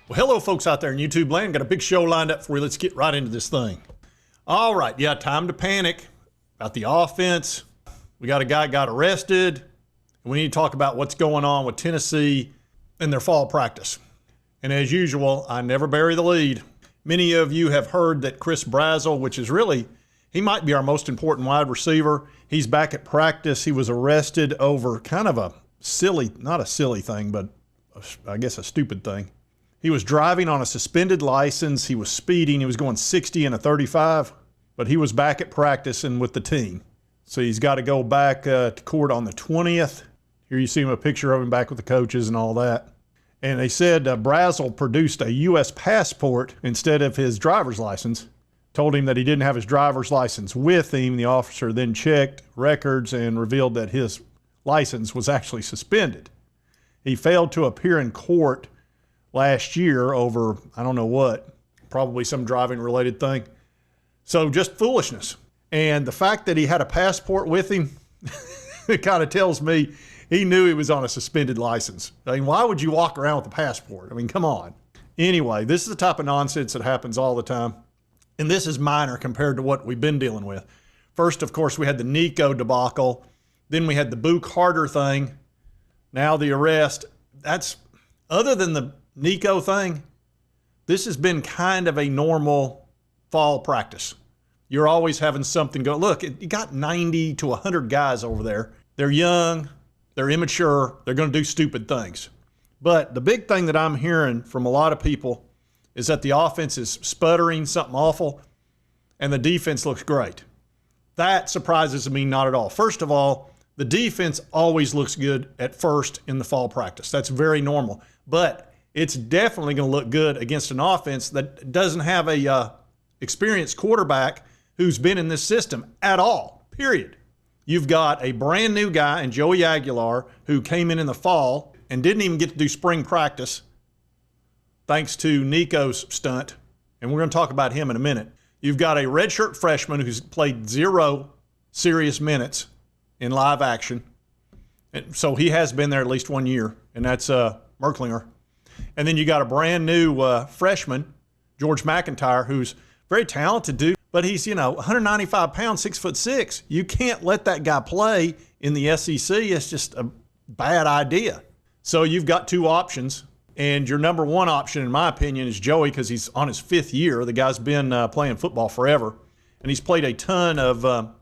Well, hello, folks out there in YouTube land. Got a big show lined up for you. Let's get right into this thing. All right, yeah, time to panic about the offense. We got a guy got arrested. And we need to talk about what's going on with Tennessee in their fall practice. And as usual, I never bury the lead. Many of you have heard that Chris Brazzell, which is really, he might be our most important wide receiver. He's back at practice. He was arrested over kind of a silly, not a silly thing, but I guess a stupid thing. He was driving on a suspended license. He was speeding. He was going 60 in a 35, but he was back at practice and with the team. So he's got to go back to court on the 20th. Here you see him, a picture of him back with the coaches and all that. And they said Brazzell produced a U.S. passport instead of his driver's license. Told him that he didn't have his driver's license with him. The officer then checked records and revealed that his license was actually suspended. He failed to appear in court last year over, I don't know what, probably some driving related thing. So just foolishness. And the fact that he had a passport with him, it kind of tells me he knew he was on a suspended license. I mean, why would you walk around with a passport? I mean, come on. Anyway, this is the type of nonsense that happens all the time. And this is minor compared to what we've been dealing with. First, of course, we had the Nico debacle. Then we had the Boo Carter thing. Now the arrest. That's, other than the Nico thing, this has been kind of a normal fall practice. You're always having something go. Look, you got 90 to 100 guys over there. They're young, they're immature, they're going to do stupid things. But the big thing that I'm hearing from a lot of people is that the offense is sputtering something awful and the defense looks great. That surprises me not at all. First of all, the defense always looks good at first in the fall practice. That's very normal. But it's definitely going to look good against an offense that doesn't have a experienced quarterback who's been in this system at all, period. You've got a brand new guy in Joey Aguilar who came in the fall and didn't even get to do spring practice thanks to Nico's stunt, and we're going to talk about him in a minute. You've got a redshirt freshman who's played 0 serious minutes in live action, and so he has been there at least 1 year, and that's Merklinger. And then you got a brand new freshman, George McIntyre, who's very talented dude, but he's, 195 pounds, 6'6". You can't let that guy play in the SEC. It's just a bad idea. So you've got two options, and your number one option, in my opinion, is Joey, because he's on his 5th year. The guy's been playing football forever, and he's played a ton of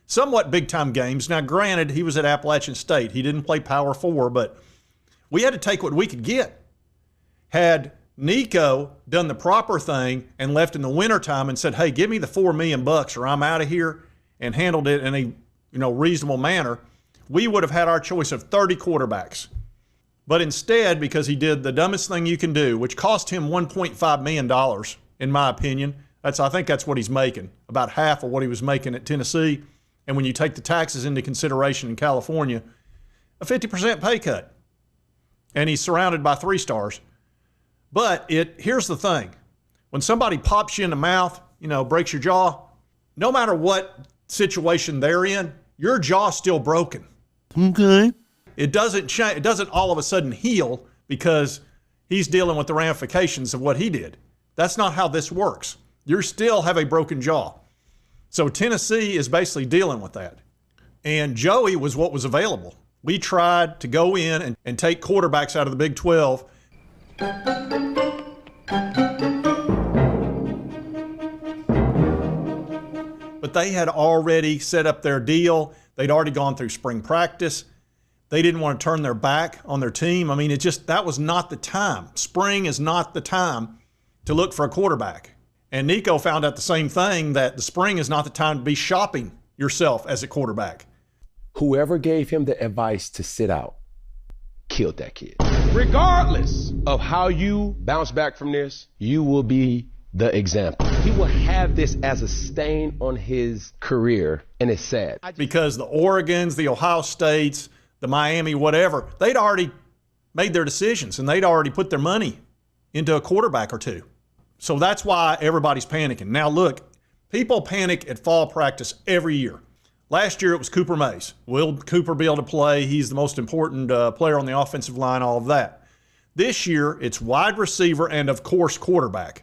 somewhat big-time games. Now, granted, he was at Appalachian State. He didn't play Power 4, but we had to take what we could get. Had Nico done the proper thing and left in the wintertime and said, hey, give me the $4 million or I'm out of here, and handled it in a reasonable manner, we would have had our choice of 30 quarterbacks. But instead, because he did the dumbest thing you can do, which cost him $1.5 million, in my opinion, I think that's what he's making, about half of what he was making at Tennessee. And when you take the taxes into consideration in California, a 50% pay cut. And he's surrounded by 3-stars. But here's the thing. When somebody pops you in the mouth, breaks your jaw, no matter what situation they're in, your jaw's still broken. Okay. It doesn't change. It doesn't all of a sudden heal because he's dealing with the ramifications of what he did. That's not how this works. You still have a broken jaw. So Tennessee is basically dealing with that. And Joey was what was available. We tried to go in and take quarterbacks out of the Big 12. But they had already set up their deal. They'd already gone through spring practice. They didn't want to turn their back on their team. I mean, that was not the time. Spring is not the time to look for a quarterback. And Nico found out the same thing, that the spring is not the time to be shopping yourself as a quarterback. Whoever gave him the advice to sit out killed that kid. Regardless of how you bounce back from this, You will be the example. He will have this as a stain on his career, and it's sad. Because the Oregons, the Ohio States, the Miami, whatever, they'd already made their decisions and they'd already put their money into a quarterback or two. So that's why everybody's panicking. Now look, people panic at fall practice every year. Last year it was Cooper Mays. Will Cooper be able to play? He's the most important player on the offensive line, all of that. This year, it's wide receiver and, of course, quarterback.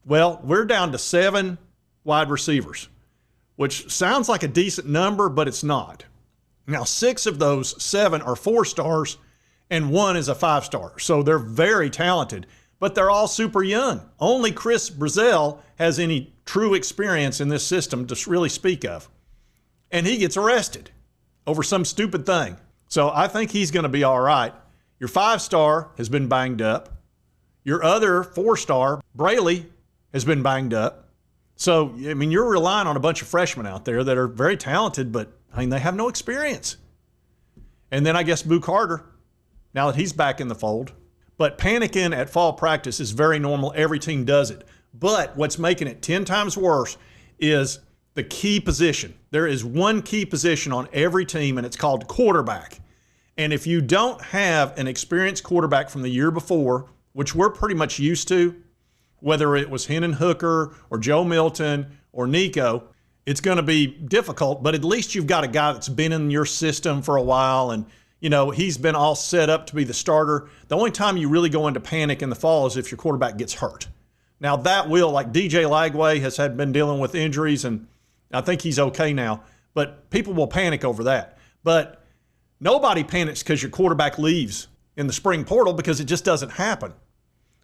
Well, we're down to 7 wide receivers, which sounds like a decent number, but it's not. Now, 6 of those 7 are 4-stars, and 1 is a 5-star. So they're very talented, but they're all super young. Only Chris Brazzell has any true experience in this system to really speak of. And he gets arrested over some stupid thing. So I think he's going to be all right. Your 5-star has been banged up. Your other 4-star, Brazzell, has been banged up. So, I mean, you're relying on a bunch of freshmen out there that are very talented, but, I mean, they have no experience. And then I guess Boo Carter, now that he's back in the fold. But panicking at fall practice is very normal. Every team does it. But what's making it 10 times worse is the key position. There is one key position on every team, and it's called quarterback. And if you don't have an experienced quarterback from the year before, which we're pretty much used to, whether it was Hendon Hooker or Joe Milton or Nico, it's going to be difficult, but at least you've got a guy that's been in your system for a while, and you know he's been all set up to be the starter. The only time you really go into panic in the fall is if your quarterback gets hurt. Now that will, like DJ Lagway has been dealing with injuries, and I think he's okay now, but people will panic over that. But nobody panics because your quarterback leaves in the spring portal, because it just doesn't happen.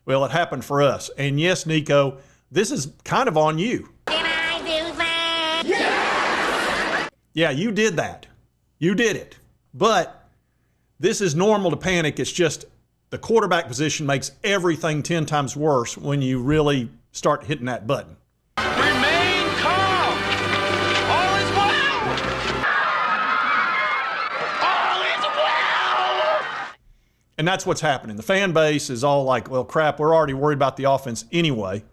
Well, it happened for us. And yes, Nico, this is kind of on you. Did I do that? Yeah, you did that. You did it. But this is normal to panic. It's just the quarterback position makes everything 10 times worse when you really start hitting that button. Remain calm. All is well. All is well. And that's what's happening. The fan base is all like, well, crap, we're already worried about the offense anyway.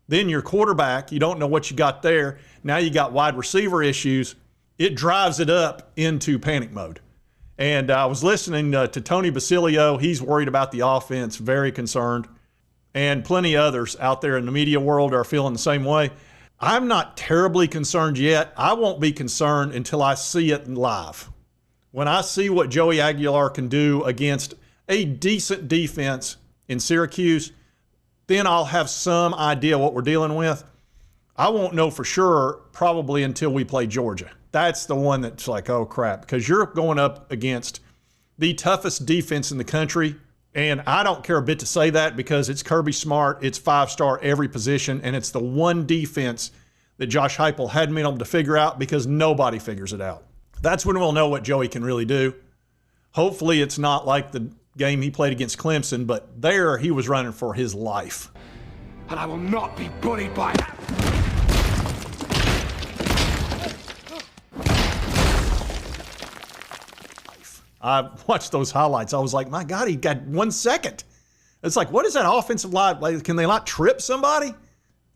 Then your quarterback, you don't know what you got there. Now you got wide receiver issues. It drives it up into panic mode. And I was listening to Tony Basilio. He's worried about the offense, very concerned. And plenty of others out there in the media world are feeling the same way. I'm not terribly concerned yet. I won't be concerned until I see it live. When I see what Joey Aguilar can do against a decent defense in Syracuse, then I'll have some idea what we're dealing with. I won't know for sure probably until we play Georgia. That's the one that's like, oh, crap, because you're going up against the toughest defense in the country. And I don't care a bit to say that, because it's Kirby Smart, it's 5-star every position, and it's the one defense that Josh Heupel hadn't been able to figure out because nobody figures it out. That's when we'll know what Joey can really do. Hopefully it's not like the game he played against Clemson, but there he was running for his life. And I will not be bullied by that. I watched those highlights. I was like, my God, he got 1 second. It's like, what is that offensive line? Like, can they not trip somebody?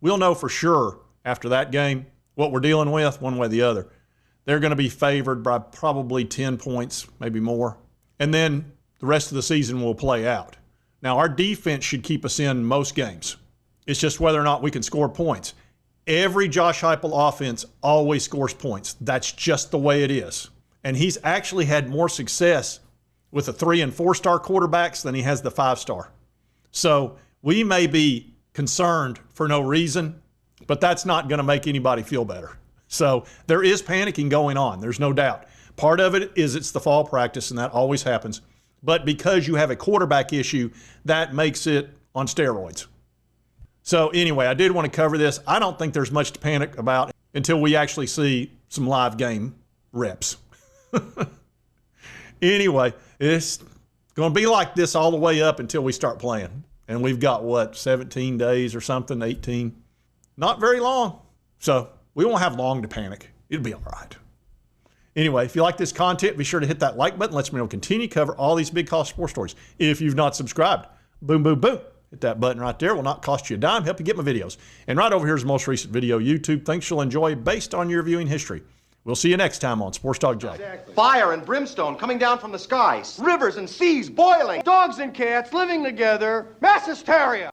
We'll know for sure after that game what we're dealing with, one way or the other. They're going to be favored by probably 10 points, maybe more. And then the rest of the season will play out. Now, our defense should keep us in most games. It's just whether or not we can score points. Every Josh Heupel offense always scores points. That's just the way it is. And he's actually had more success with the 3- and 4-star quarterbacks than he has the 5-star. So we may be concerned for no reason, but that's not going to make anybody feel better. So there is panicking going on. There's no doubt. Part of it is it's the fall practice, and that always happens. But because you have a quarterback issue, that makes it on steroids. So anyway, I did want to cover this. I don't think there's much to panic about until we actually see some live game reps. Anyway, it's going to be like this all the way up until we start playing. And we've got, what, 17 days or something, 18? Not very long. So we won't have long to panic. It'll be all right. Anyway, if you like this content, be sure to hit that like button. Lets me know continue to cover all these big college sports stories. If you've not subscribed, boom, boom, boom. Hit that button right there. It will not cost you a dime. Help you get my videos. And right over here is the most recent video YouTube. Thanks you'll enjoy based on your viewing history. We'll see you next time on Sports Dog Jack. Exactly. Fire and brimstone coming down from the skies. Rivers and seas boiling. Dogs and cats living together. Mass hysteria.